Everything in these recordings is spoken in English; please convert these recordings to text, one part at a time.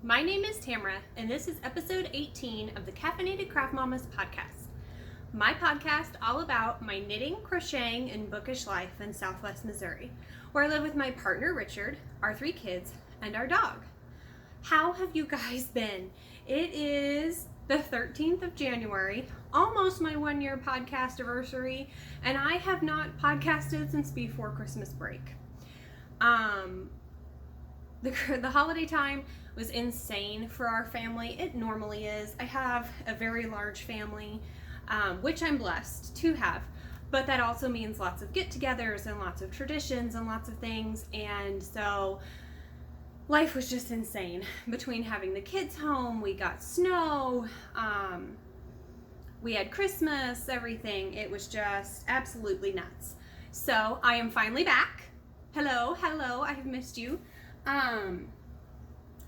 My name is Tamara, and this is episode 18 of the Caffeinated Craft Mamas podcast. My podcast all about my knitting, crocheting, and bookish life in Southwest Missouri, where I live with my partner Richard, our 3 kids, and our dog. How have you guys been? It is the 13th of January, almost my 1-year podcast anniversary, and I have not podcasted since before Christmas break. The holiday time was insane for our family. It normally is. I have a very large family, which I'm blessed to have, but that also means lots of get-togethers and lots of traditions and lots of things, and so life was just insane. Between having the kids home, we got snow, we had Christmas, everything. It was just absolutely nuts. So I am finally back. Hello, I have missed you.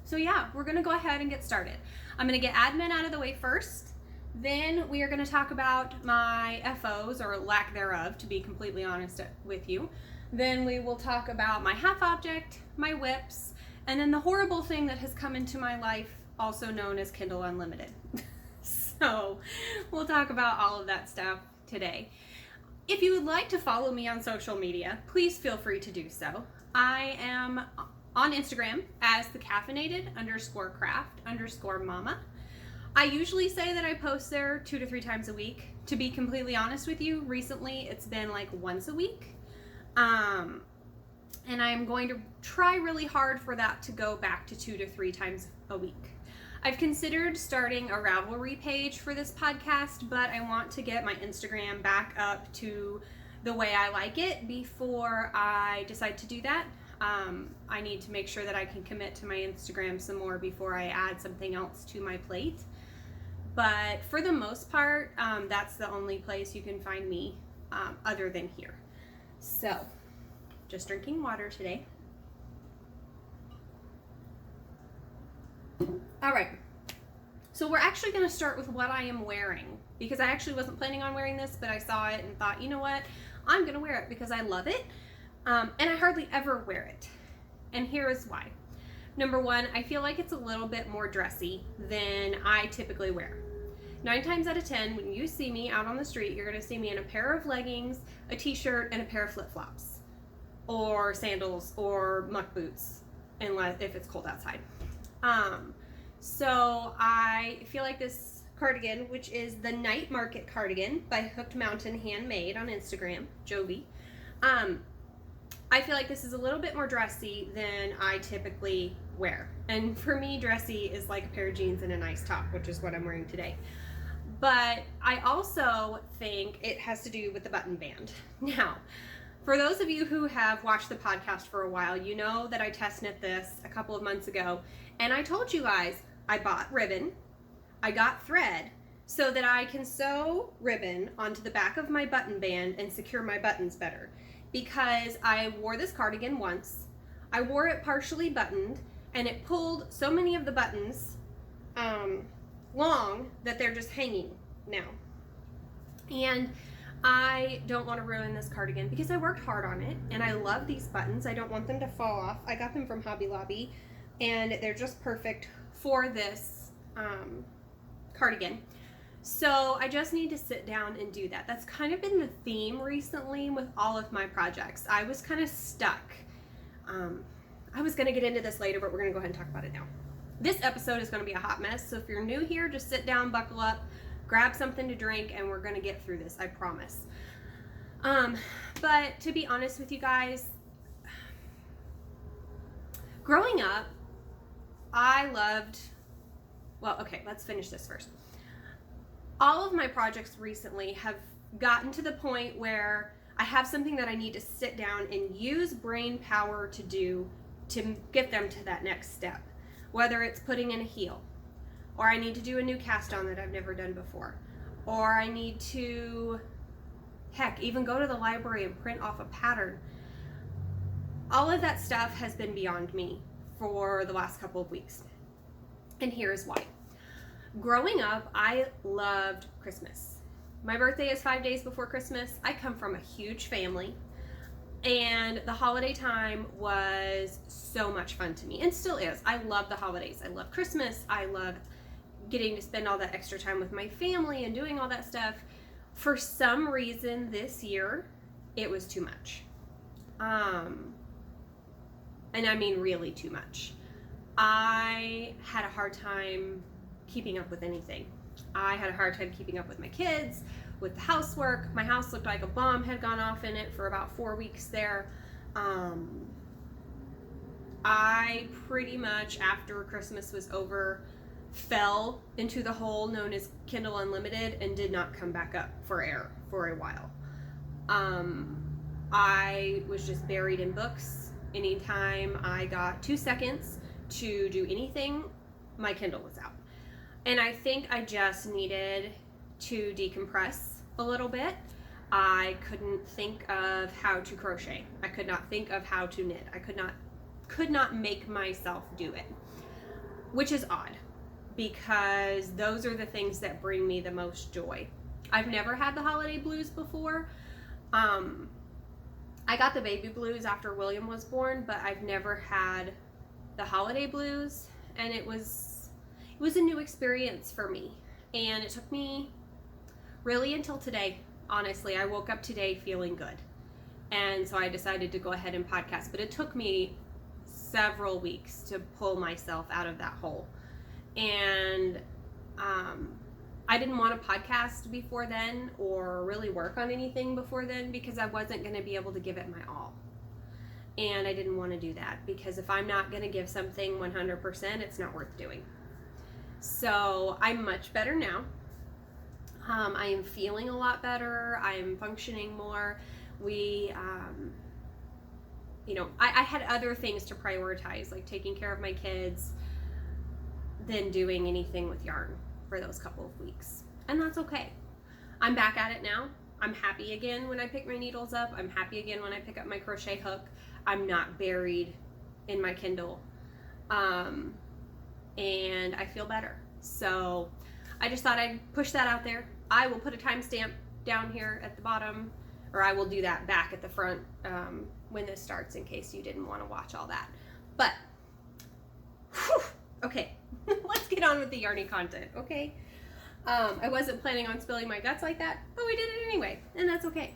So yeah, we're gonna go ahead and get started. I'm gonna get admin out of the way first. Then we are gonna talk about my FOs, or lack thereof, to be completely honest with you. Then we will talk about my half object, my whips, and then the horrible thing that has come into my life, also known as Kindle Unlimited. So we'll talk about all of that stuff today. If you would like to follow me on social media, please feel free to do so. I am on Instagram as the caffeinated_craft_mama. I usually say that I post there 2 to 3 times a week. To be completely honest with you, recently it's been like once a week. And I'm going to try really hard for that to go back to 2 to 3 times a week. I've considered starting a Ravelry page for this podcast, but I want to get my Instagram back up to the way I like it before I decide to do that. I need to make sure that I can commit to my Instagram some more before I add something else to my plate. But for the most part, that's the only place you can find me other than here. So, just drinking water today. All right. So we're actually going to start with what I am wearing, because I actually wasn't planning on wearing this, but I saw it and thought, you know what? I'm going to wear it because I love it. And I hardly ever wear it. And here is why. Number one, I feel like it's a little bit more dressy than I typically wear. 9 times out of 10, when you see me out on the street, you're going to see me in a pair of leggings, a t-shirt, and a pair of flip-flops. Or sandals, or muck boots, unless if it's cold outside. So I feel like this cardigan, which is the Night Market cardigan by Hooked Mountain Handmade on Instagram, Jovi. I feel like this is a little bit more dressy than I typically wear. And for me, dressy is like a pair of jeans and a nice top, which is what I'm wearing today. But I also think it has to do with the button band. Now, for those of you who have watched the podcast for a while, you know that I test knit this a couple of months ago. And I told you guys, I bought ribbon, I got thread, so that I can sew ribbon onto the back of my button band and secure my buttons better. Because I wore this cardigan once, I wore it partially buttoned, and it pulled so many of the buttons long that they're just hanging now. And I don't want to ruin this cardigan because I worked hard on it, and I love these buttons. I don't want them to fall off. I got them from Hobby Lobby, and they're just perfect for this cardigan. So I just need to sit down and do that. That's kind of been the theme recently with all of my projects. I was kind of stuck. I was going to get into this later, but we're going to go ahead and talk about it now. This episode is going to be a hot mess, so if you're new here, just sit down, buckle up, grab something to drink, and we're going to get through this, I promise. But to be honest with you guys, growing up, let's finish this first. All of my projects recently have gotten to the point where I have something that I need to sit down and use brain power to do to get them to that next step. Whether it's putting in a heel, or I need to do a new cast on that I've never done before, or I need to, even go to the library and print off a pattern. All of that stuff has been beyond me for the last couple of weeks. And here's why. Growing up, I loved Christmas. My birthday is 5 days before Christmas. I come from a huge family. And the holiday time was so much fun to me, and still is. I love the holidays. I love Christmas. I love getting to spend all that extra time with my family and doing all that stuff. For some reason this year, it was too much. And I mean really too much. I had a hard time keeping up with anything. I had a hard time keeping up with my kids, with the housework. My house looked like a bomb had gone off in it for about 4 weeks there. I pretty much, after Christmas was over, fell into the hole known as Kindle Unlimited and did not come back up for air for a while. I was just buried in books. Anytime I got 2 seconds to do anything, my Kindle was out. And I think I just needed to decompress a little bit. I couldn't think of how to crochet. I could not think of how to knit. I could not make myself do it, which is odd because those are the things that bring me the most joy. I've never had the holiday blues before. I got the baby blues after William was born, but I've never had the holiday blues, and it was a new experience for me. And it took me really until today. Honestly, I woke up today feeling good, and so I decided to go ahead and podcast, but it took me several weeks to pull myself out of that hole. And I didn't want to podcast before then or really work on anything before then because I wasn't going to be able to give it my all. And I didn't want to do that because if I'm not going to give something 100%, it's not worth doing. So I'm much better now. I am feeling a lot better. I am functioning more. I had other things to prioritize, like taking care of my kids, than doing anything with yarn for those couple of weeks. And that's okay. I'm back at it now. I'm happy again when I pick my needles up. I'm happy again when I pick up my crochet hook. I'm not buried in my Kindle. And I feel better. So I just thought I'd push that out there. I will put a timestamp down here at the bottom, or I will do that back at the front when this starts in case you didn't want to watch all that. But, whew, okay, let's get on with the yarny content, okay? I wasn't planning on spilling my guts like that, but we did it anyway, and that's okay.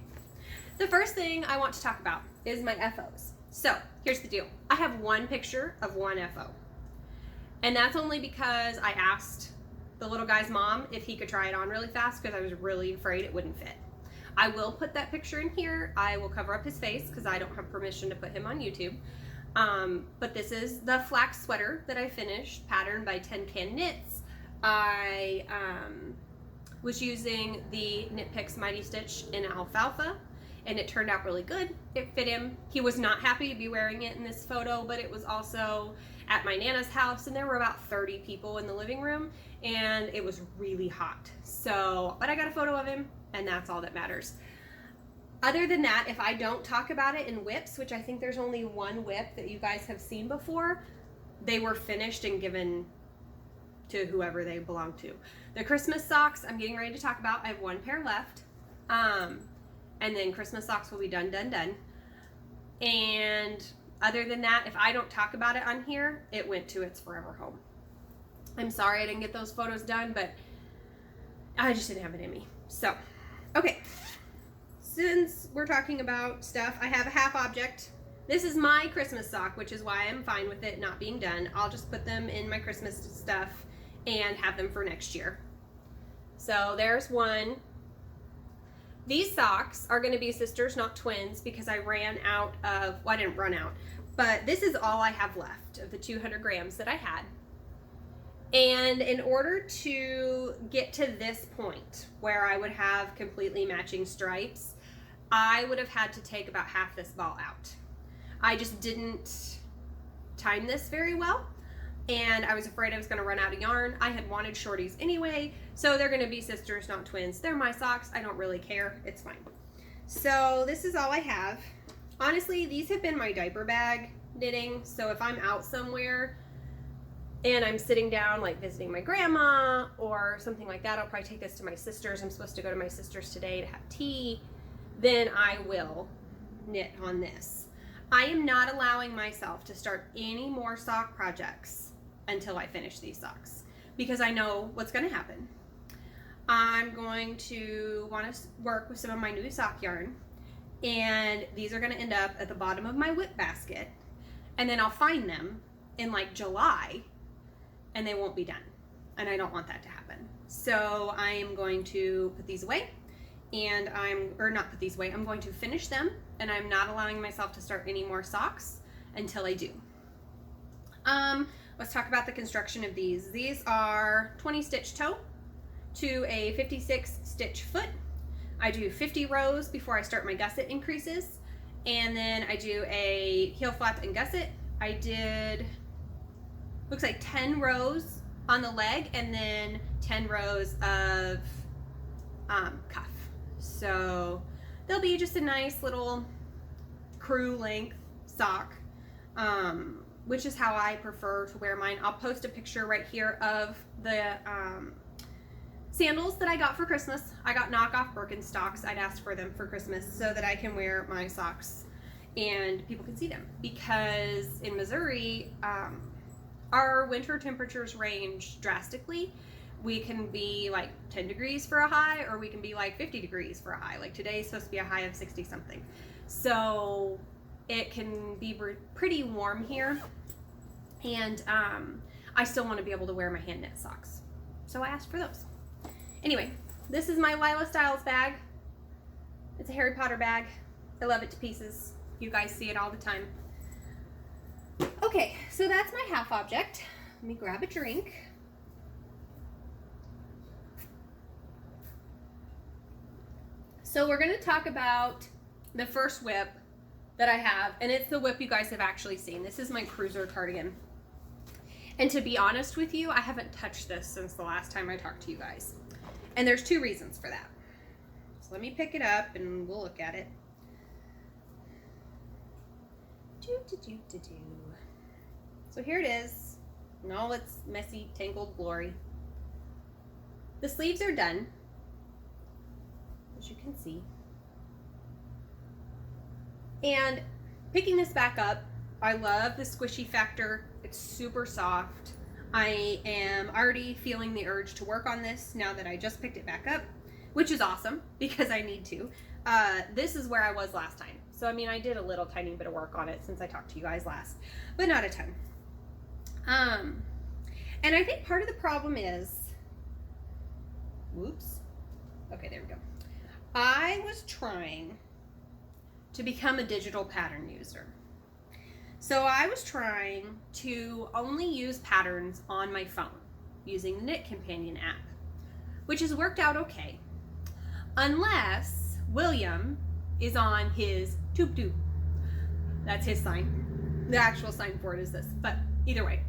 The first thing I want to talk about is my FOs. So, here's the deal. I have one picture of one FO. And that's only because I asked the little guy's mom if he could try it on really fast because I was really afraid it wouldn't fit. I will put that picture in here. I will cover up his face because I don't have permission to put him on YouTube. But this is the flax sweater that I finished, patterned by 10 Can Knits. I was using the Knit Picks Mighty Stitch in alfalfa, and it turned out really good. It fit him. He was not happy to be wearing it in this photo, but it was also at my Nana's house, and there were about 30 people in the living room, and it was really hot. So, but I got a photo of him, and that's all that matters. Other than that, if I don't talk about it in whips, which I think there's only one whip that you guys have seen before, they were finished and given to whoever they belong to. The Christmas socks, I'm getting ready to talk about. I have one pair left. And then Christmas socks will be done. And other than that, if I don't talk about it on here, it went to its forever home. I'm sorry I didn't get those photos done, but I just didn't have it in me. So, okay. Since we're talking about stuff, I have a half object. This is my Christmas sock, which is why I'm fine with it not being done. I'll just put them in my Christmas stuff and have them for next year. So there's one. These socks are going to be sisters, not twins, because I ran out of, well, I didn't run out, but this is all I have left of the 200 grams that I had. And in order to get to this point where I would have completely matching stripes, I would have had to take about half this ball out. I just didn't time this very well, and I was afraid I was going to run out of yarn. I had wanted shorties anyway, so they're going to be sisters, not twins. They're my socks. I don't really care. It's fine. So this is all I have. Honestly, these have been my diaper bag knitting, so if I'm out somewhere and I'm sitting down like visiting my grandma or something like that, I'll probably take this to my sister's. I'm supposed to go to my sister's today to have tea. Then I will knit on this. I am not allowing myself to start any more sock projects until I finish these socks, because I know what's going to happen. I'm going to want to work with some of my new sock yarn, and these are going to end up at the bottom of my whip basket, and then I'll find them in like July and they won't be done, and I don't want that to happen. So I am going to put these away, and I'm going to finish them, and I'm not allowing myself to start any more socks until I do. Let's talk about the construction of these. These are 20 stitch toe to a 56 stitch foot. I do 50 rows before I start my gusset increases, and then I do a heel flap and gusset. I did, looks like 10 rows on the leg, and then 10 rows of cuff. So they'll be just a nice little crew length sock, which is how I prefer to wear mine. I'll post a picture right here of the sandals that I got for Christmas. I got knockoff Birkenstocks. I'd asked for them for Christmas so that I can wear my socks and people can see them, because in Missouri, our winter temperatures range drastically. We can be like 10 degrees for a high, or we can be like 50 degrees for a high. Like today is supposed to be a high of 60 something. So it can be pretty warm here. And I still want to be able to wear my hand knit socks. So I asked for those. Anyway, this is my Lila Styles bag. It's a Harry Potter bag. I love it to pieces. You guys see it all the time. Okay, so that's my half object. Let me grab a drink. So we're going to talk about the first whip that I have, and it's the whip you guys have actually seen. This is my Cruiser cardigan. And to be honest with you, I haven't touched this since the last time I talked to you guys. And there's two reasons for that. So let me pick it up and we'll look at it. So here it is in all its messy, tangled glory. The sleeves are done, as you can see. And picking this back up, I love the squishy factor. It's super soft. I am already feeling the urge to work on this now that I just picked it back up, which is awesome because I need to. This is where I was last time. So, I mean, I did a little tiny bit of work on it since I talked to you guys last, but not a ton. And I think part of the problem is, whoops. Okay, there we go. I was trying to become a digital pattern user. So I was trying to only use patterns on my phone using the Knit Companion app, which has worked out okay. Unless William is on his tube. That's his sign. The actual sign for it is this, but either way.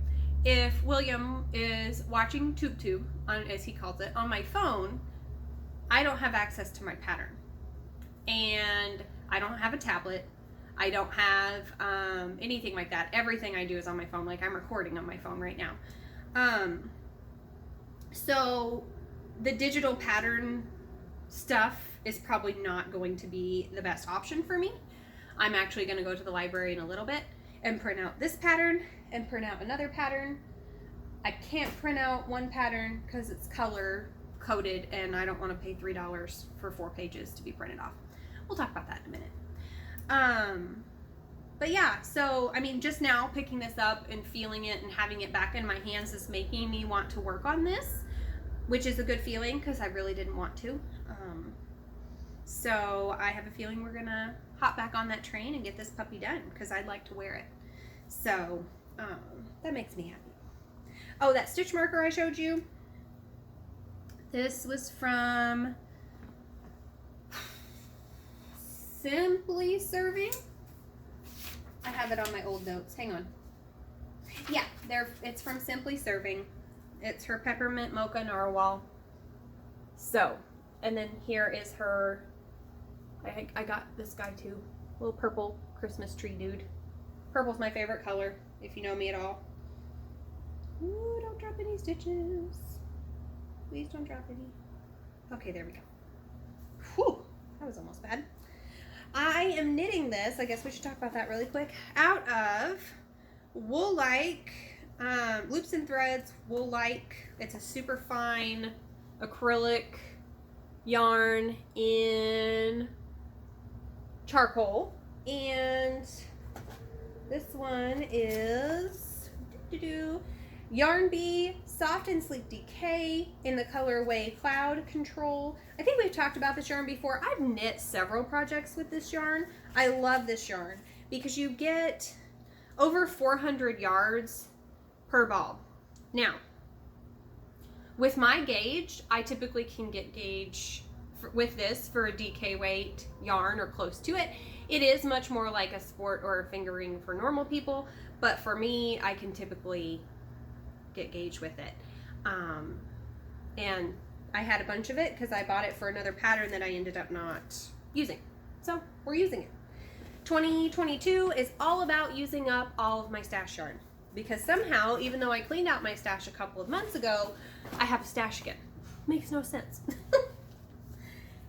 If William is watching tube, as he calls it, on my phone, I don't have access to my pattern. And I don't have a tablet. I don't have anything like that. Everything I do is on my phone. Like I'm recording on my phone right now. So the digital pattern stuff is probably not going to be the best option for me. I'm actually going to go to the library in a little bit and print out this pattern and print out another pattern. I can't print out one pattern because it's color coded and I don't want to pay $3 for 4 pages to be printed off. We'll talk about that in a minute. But yeah, so I mean, just now picking this up and feeling it and having it back in my hands is making me want to work on this, which is a good feeling because I really didn't want to. So I have a feeling we're gonna hop back on that train and get this puppy done because I'd like to wear it. So that makes me happy. Oh, that stitch marker I showed you, this was from Simply Serving. I have it on my old notes. Hang on. Yeah, it's from Simply Serving. It's her Peppermint Mocha Narwhal. So, and then here is her, I got this guy too. Little purple Christmas tree dude. Purple's my favorite color, if you know me at all. Ooh, don't drop any stitches. Please don't drop any. Okay, there we go. Whew, that was almost bad. I am knitting this, I guess we should talk about that really quick, out of Woollike, Loops and Threads Woollike. It's a super fine acrylic yarn in charcoal, and this one is Yarnbee Soft and Sleek Decay in the colorway Cloud Control. I think we've talked about this yarn before. I've knit several projects with this yarn. I love this yarn because you get over 400 yards per ball. Now, with my gauge, I typically can get gauge with this for a DK weight yarn or close to it. It is much more like a sport or a fingering for normal people, but for me, I can typically get gauge with it. And I had a bunch of it because I bought it for another pattern that I ended up not using. So we're using it. 2022 is all about using up all of my stash yarn, because somehow, even though I cleaned out my stash a couple of months ago, I have a stash again. Makes no sense.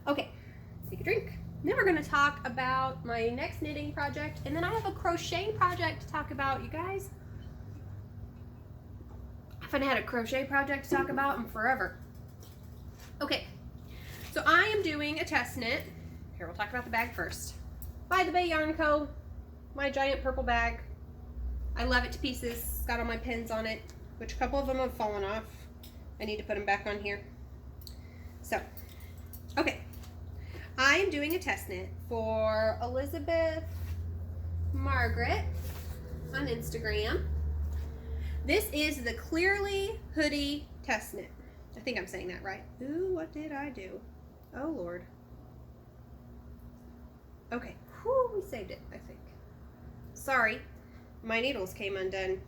Okay, let's take a drink. Then we're going to talk about my next knitting project, and then I have a crochet project to talk about, you guys. I haven't had a crochet project to talk about in forever. Okay, so I am doing a test knit. Here, we'll talk about the bag first. By the Bay Yarn Co., my giant purple bag. I love it to pieces. It's got all my pins on it, which a couple of them have fallen off. I need to put them back on here. So, okay. I am doing a test knit for Elizabeth Margaret on Instagram. This is the Clearly Hoodie test knit. I think I'm saying that right. Ooh, what did I do? Oh, Lord. Okay. Whew, we saved it, I think. Sorry. My needles came undone.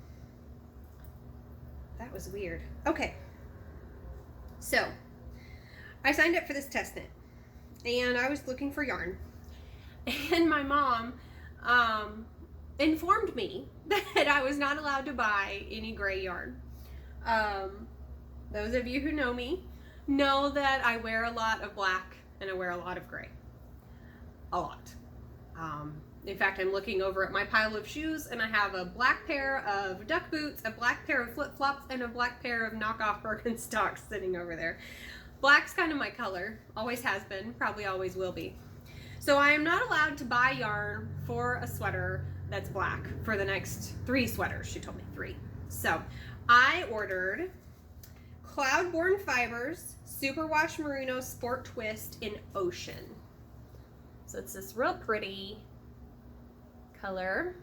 That was weird. Okay. So, I signed up for this test knit, and I was looking for yarn, and my mom informed me that I was not allowed to buy any gray yarn. Those of you who know me know that I wear a lot of black and I wear a lot of gray. A lot. In fact, I'm looking over at my pile of shoes, and I have a black pair of duck boots, a black pair of flip-flops, and a black pair of knockoff Birkenstocks sitting over there. Black's kind of my color, always has been, probably always will be. So I am not allowed to buy yarn for a sweater that's black for the next 3 sweaters. She told me 3. So I ordered Cloudborne Fibers Superwash Merino Sport Twist in Ocean. So it's this real pretty color.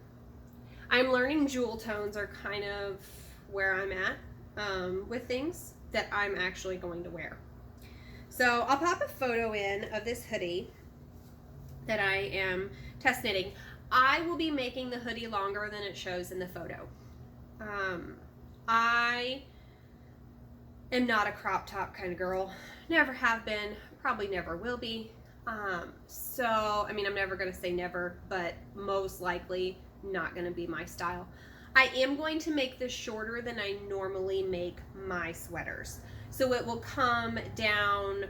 I'm learning jewel tones are kind of where I'm at with things that I'm actually going to wear. So I'll pop a photo in of this hoodie that I am test knitting. I will be making the hoodie longer than it shows in the photo. I am not a crop top kind of girl. Never have been, probably never will be. So, I mean, I'm never going to say never, but most likely not going to be my style. I am going to make this shorter than I normally make my sweaters. So it will come down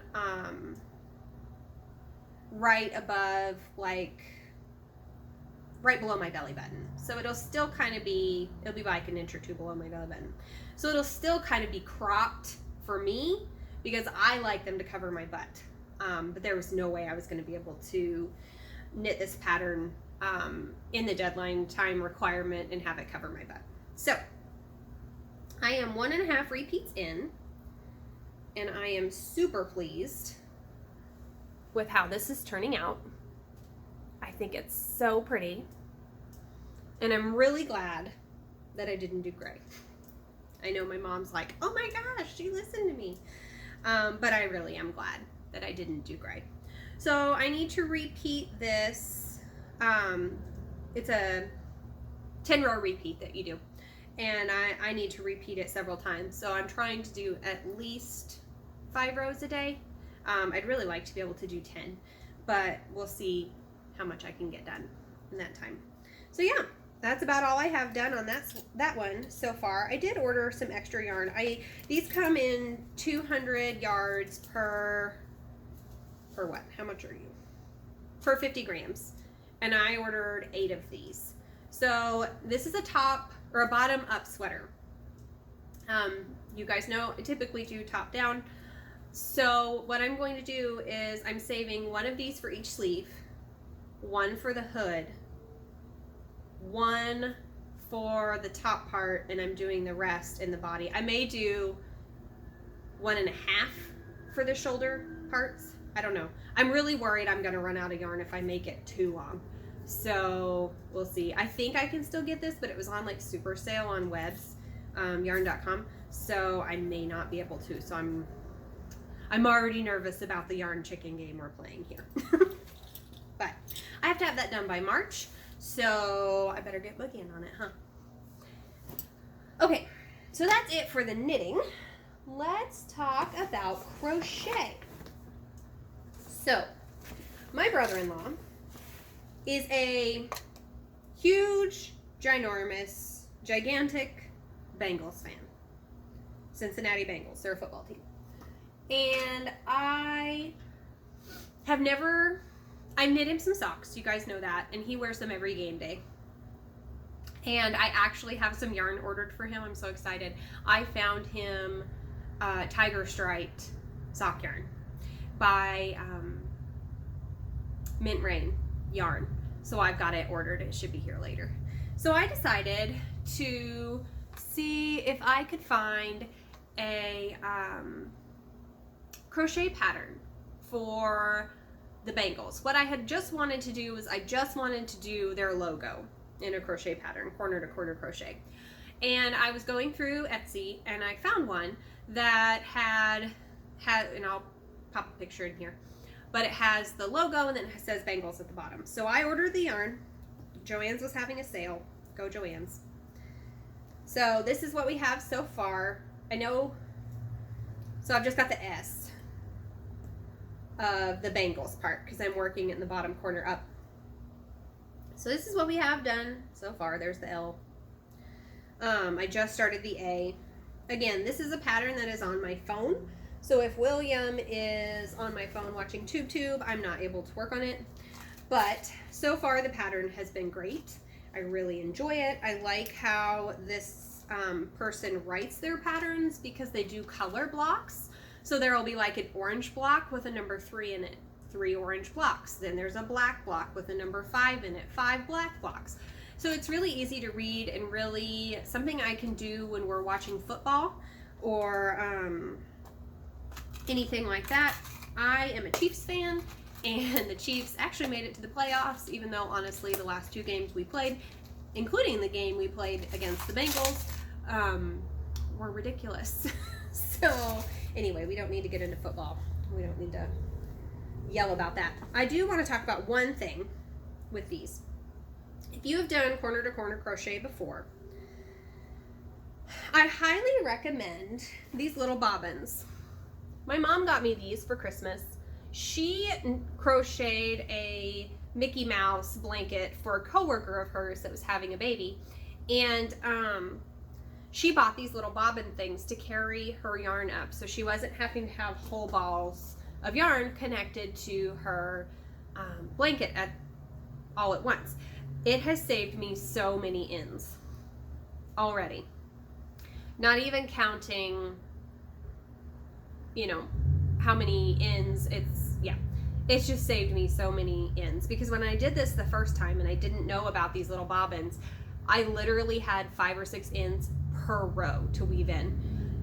right above, like, right below my belly button. So it'll still kind of be, it'll be like an inch or 2 below my belly button. So it'll still kind of be cropped for me because I like them to cover my butt. But there was no way I was going to be able to knit this pattern in the deadline time requirement and have it cover my butt. So I am 1.5 repeats in, and I am super pleased with how this is turning out. I think it's so pretty, and I'm really glad that I didn't do gray. I know my mom's like, oh my gosh, she listened to me, but I really am glad that I didn't do gray. So I need to repeat this. It's a 10-row repeat that you do, and I need to repeat it several times. So I'm trying to do at least 5 rows a day. I'd really like to be able to do 10, but we'll see how much I can get done in that time. So yeah, that's about all I have done on that one so far. I did order some extra yarn. These come in 200 yards per what? How much are you? for 50 grams. And I ordered 8 of these. So this is a top or a bottom up sweater. You guys know I typically do top down. So what I'm going to do is I'm saving one of these for each sleeve, one for the hood, one for the top part, and I'm doing the rest in the body. I may do 1.5 for the shoulder parts. I don't know. I'm really worried I'm going to run out of yarn if I make it too long. So we'll see. I think I can still get this, but it was on like super sale on webs, yarn.com. So I may not be able to. So I'm already nervous about the yarn chicken game we're playing here. But I have to have that done by March. So I better get boogieing on it, huh? Okay, so that's it for the knitting. Let's talk about crochet. So, my brother-in-law is a huge, ginormous, gigantic Bengals fan. Cincinnati Bengals, they're a football team. And I knit him some socks, you guys know that, and he wears them every game day. And I actually have some yarn ordered for him. I'm so excited. I found him tiger striped sock yarn by Mint Rain yarn. So I've got it ordered. It should be here later. So I decided to see if I could find a crochet pattern for the Bengals. What I had just wanted to do was I just wanted to do their logo in a crochet pattern, corner to corner crochet. And I was going through Etsy and I found one that had, and I'll pop a picture in here, but it has the logo and then it says Bengals at the bottom. So I ordered the yarn. Joann's was having a sale. Go Joann's. So this is what we have so far. I know, so I've just got the S of the Bengals part because I'm working in the bottom corner up. So this is what we have done so far. There's the L. I just started the A. Again, this is a pattern that is on my phone. So if William is on my phone watching TubeTube, I'm not able to work on it. But so far the pattern has been great. I really enjoy it. I like how this person writes their patterns because they do color blocks. So there will be like an orange block with a number 3 in it. 3 orange blocks. Then there's a black block with a number 5 in it. 5 black blocks. So it's really easy to read and really something I can do when we're watching football or anything like that. I am a Chiefs fan and the Chiefs actually made it to the playoffs, even though honestly the last 2 games we played, including the game we played against the Bengals, were ridiculous. So anyway, we don't need to get into football. We don't need to yell about that. I do want to talk about one thing with these. If you have done corner to corner crochet before, I highly recommend these little bobbins. My mom got me these for Christmas. She crocheted a Mickey Mouse blanket for a coworker of hers that was having a baby, and she bought these little bobbin things to carry her yarn up, so she wasn't having to have whole balls of yarn connected to her blanket all at once. It has saved me so many ends already. Not even counting, you know, how many ends. It's just saved me so many ends, because when I did this the first time and I didn't know about these little bobbins, I literally had 5 or 6 ends per row to weave in,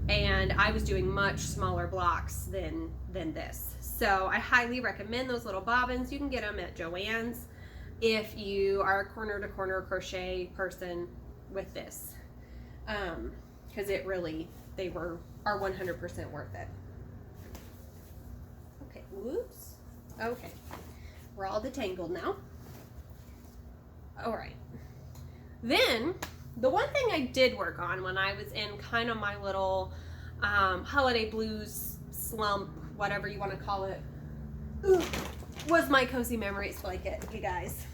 and I was doing much smaller blocks than this. So I highly recommend those little bobbins. You can get them at Joann's if you are a corner to corner crochet person with this, because it really, are 100% worth it. Okay, whoops. Okay, we're all detangled now. All right. Then the one thing I did work on when I was in kind of my little holiday blues slump, whatever you want to call it, was my Cozy Memories blanket, you guys.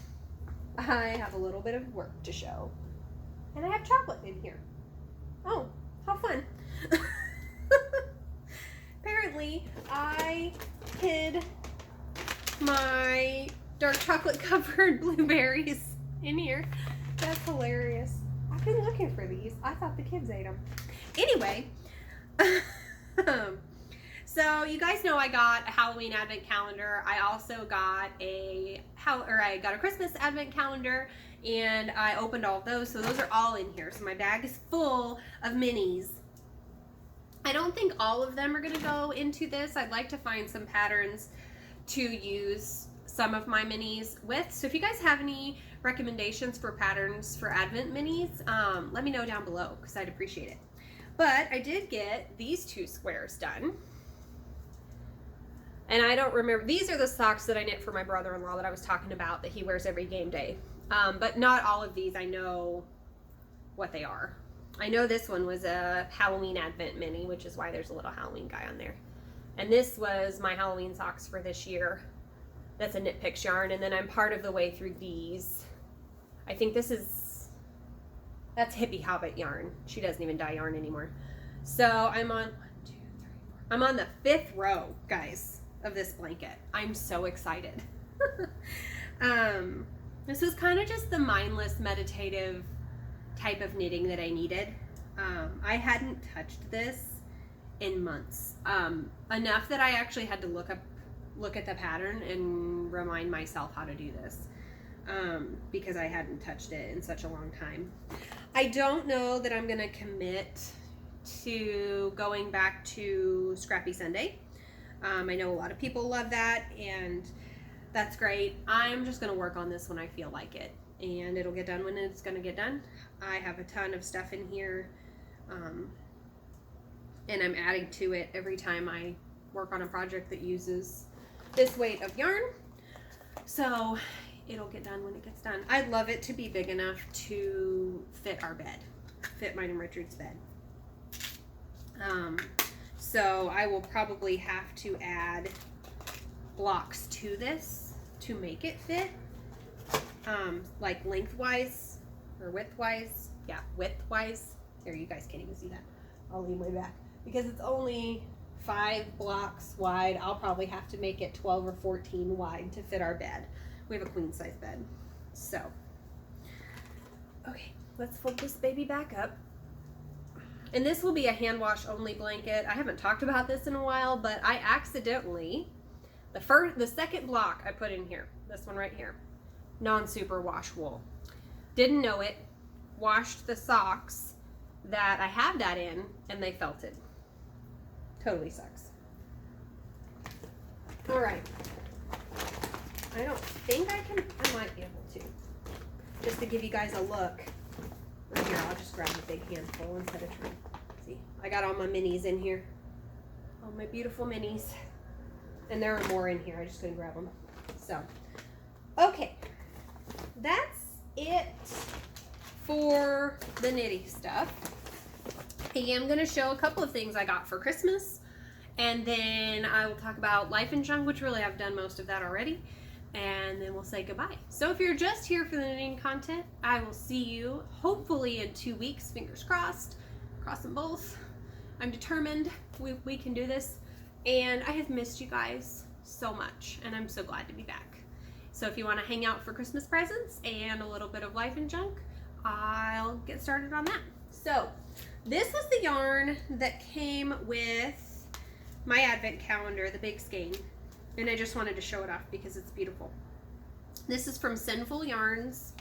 I have a little bit of work to show. And I have chocolate in here. Oh, how fun. Apparently, I hid my dark chocolate covered blueberries in here. That's hilarious. I've been looking for these. I thought the kids ate them. Anyway, so you guys know I got a Halloween advent calendar. I also got I got a Christmas advent calendar, and I opened all of those. So those are all in here. So my bag is full of minis. I don't think all of them are going to go into this. I'd like to find some patterns to use some of my minis with. So if you guys have any recommendations for patterns for advent minis, let me know down below because I'd appreciate it. But I did get these 2 squares done. And I don't remember, these are the socks that I knit for my brother-in-law that I was talking about that he wears every game day. But not all of these I know what they are. I know this one was a Halloween advent mini, which is why there's a little Halloween guy on there. And this was my Halloween socks for this year. That's a Knit Picks yarn. And then I'm part of the way through these. I think that's Hippie Hobbit yarn. She doesn't even dye yarn anymore. So I'm on I'm on the 5th row, guys, of this blanket. I'm so excited. This was kind of just the mindless, meditative type of knitting that I needed. I hadn't touched this in months. Enough that I actually had to look at the pattern and remind myself how to do this. Because I hadn't touched it in such a long time. I don't know that I'm gonna commit to going back to Scrappy Sunday. I know a lot of people love that, and that's great. I'm just gonna work on this when I feel like it, and it'll get done when it's gonna get done. I have a ton of stuff in here, and I'm adding to it every time I work on a project that uses this weight of yarn. So it'll get done when it gets done. I'd love it to be big enough to fit our bed, fit mine and Richard's bed. So I will probably have to add blocks to this to make it fit, like lengthwise or widthwise. Yeah, widthwise. There, you guys can't even see that. I'll lean way back because it's only 5 blocks wide. I'll probably have to make it 12 or 14 wide to fit our bed. We have a queen size bed. So, okay, let's fold this baby back up. And this will be a hand wash only blanket. I haven't talked about this in a while, but I accidentally, the second block I put in here, this one right here, non-super wash wool. Didn't know it, washed the socks that I have that in, and they felted. Totally sucks. All right. I don't think I might be able to. Just to give you guys a look. Right here, I'll just grab a big handful instead of trying. See, I got all my minis in here. All my beautiful minis. And there are more in here. I just couldn't grab them. So, okay. That's it for the knitting stuff. I am going to show a couple of things I got for Christmas. And then I will talk about Life and Junk, which really I've done most of that already. And then we'll say goodbye. So if you're just here for the knitting content, I will see you hopefully in 2 weeks. Fingers crossed. Cross them both. I'm determined. We can do this. And I have missed you guys so much. And I'm so glad to be back. So if you want to hang out for Christmas presents and a little bit of Life and Junk, I'll get started on that. So this was the yarn that came with my advent calendar, the big skein. And I just wanted to show it off because it's beautiful. This is from Sinful Yarns.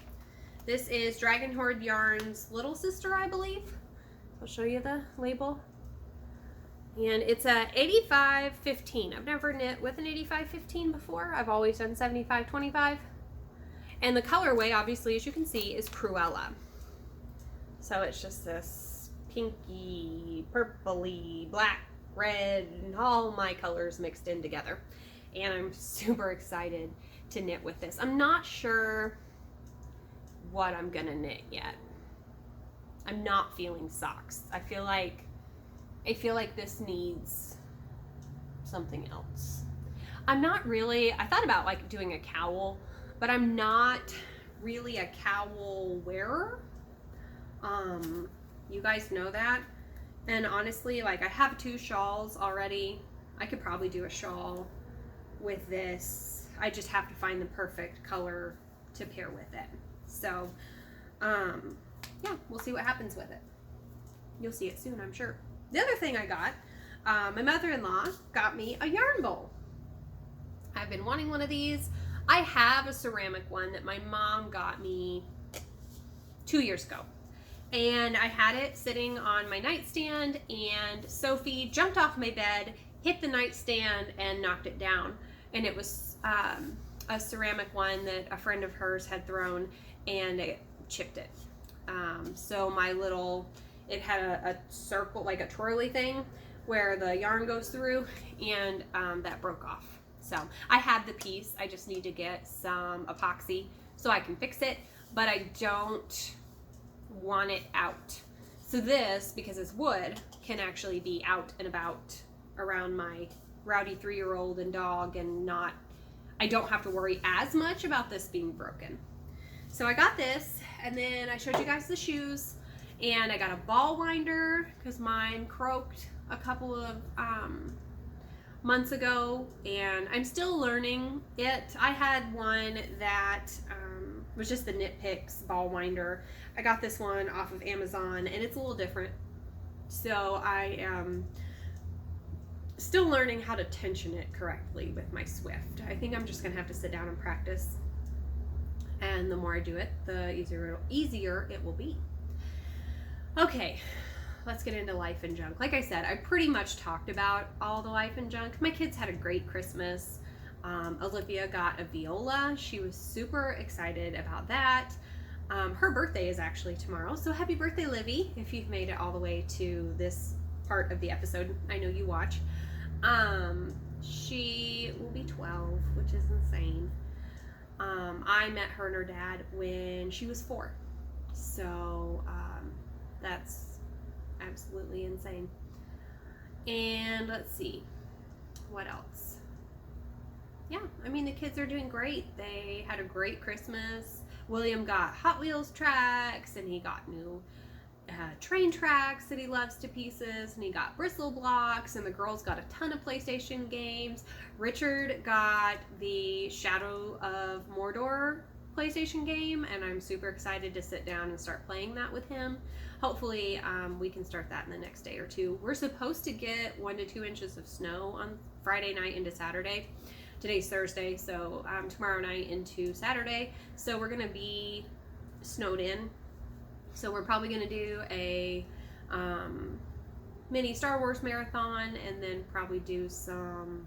This is Dragon Horde Yarns' little sister, I believe. I'll show you the label. And it's a 85-15. I've never knit with an 85-15 before. I've always done 75-25. And the colorway, obviously, as you can see, is Cruella. So it's just this pinky, purpley, black, red, and all my colors mixed in together. And I'm super excited to knit with this. I'm not sure what I'm gonna knit yet. I'm not feeling socks. I feel like this needs something else. I'm not really, I thought about like doing a cowl, but I'm not really a cowl wearer. You guys know that. And honestly, like I have 2 shawls already. I could probably do a shawl with this. I just have to find the perfect color to pair with it. So, yeah, we'll see what happens with it. You'll see it soon, I'm sure. The other thing I got, my mother-in-law got me a yarn bowl. I've been wanting one of these. I have a ceramic one that my mom got me 2 years ago. And I had it sitting on my nightstand, and Sophie jumped off my bed, hit the nightstand, and knocked it down. And it was a ceramic one that a friend of hers had thrown, and it chipped it. So my little, it had a circle, like a twirly thing where the yarn goes through, and that broke off. So I have the piece. I just need to get some epoxy so I can fix it, but I don't want it out. So this, because it's wood, can actually be out and about around my rowdy 3-year-old and dog, and not, I don't have to worry as much about this being broken. So I got this, and then I showed you guys the shoes, and I got a ball winder because mine croaked a couple of months ago, and I'm still learning it. I had one that was just the Knit Picks ball winder. I got this one off of Amazon, and it's a little different. So I am still learning how to tension it correctly with my Swift. I think I'm just gonna have to sit down and practice. And the more I do it, the easier it will be. Okay, let's get into life and junk. Like I said, I pretty much talked about all the life and junk. My kids had a great Christmas. Olivia got a viola. She was super excited about that. Her birthday is actually tomorrow, so happy birthday, Livy, if you've made it all the way to this part of the episode. I know you watch. She will be 12, which is insane. I met her and her dad when she was 4, so that's absolutely insane. And let's see, what else? Yeah, I mean, the kids are doing great. They had a great Christmas. William got Hot Wheels tracks, and he got new train tracks that he loves to pieces, and he got bristle blocks, and the girls got a ton of PlayStation games. Richard got the Shadow of Mordor PlayStation game, and I'm super excited to sit down and start playing that with him. Hopefully we can start that in the next day or two. We're supposed to get 1 to 2 inches of snow on Friday night into Saturday. Today's Thursday, so tomorrow night into Saturday. So we're gonna be snowed in. So we're probably gonna do a mini Star Wars marathon, and then probably do some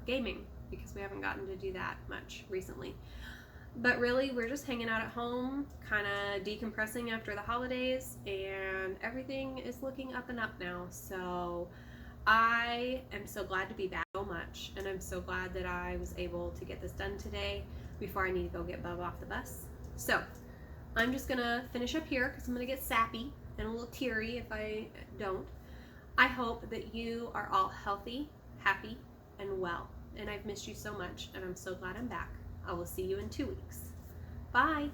gaming, because we haven't gotten to do that much recently. But really, we're just hanging out at home, kind of decompressing after the holidays, and everything is looking up and up now. So I am so glad to be back so much, and I'm so glad that I was able to get this done today before I need to go get Bub off the bus. So I'm just gonna finish up here because I'm gonna get sappy and a little teary if I don't. I hope that you are all healthy, happy, and well. And I've missed you so much, and I'm so glad I'm back. I will see you in 2 weeks. Bye.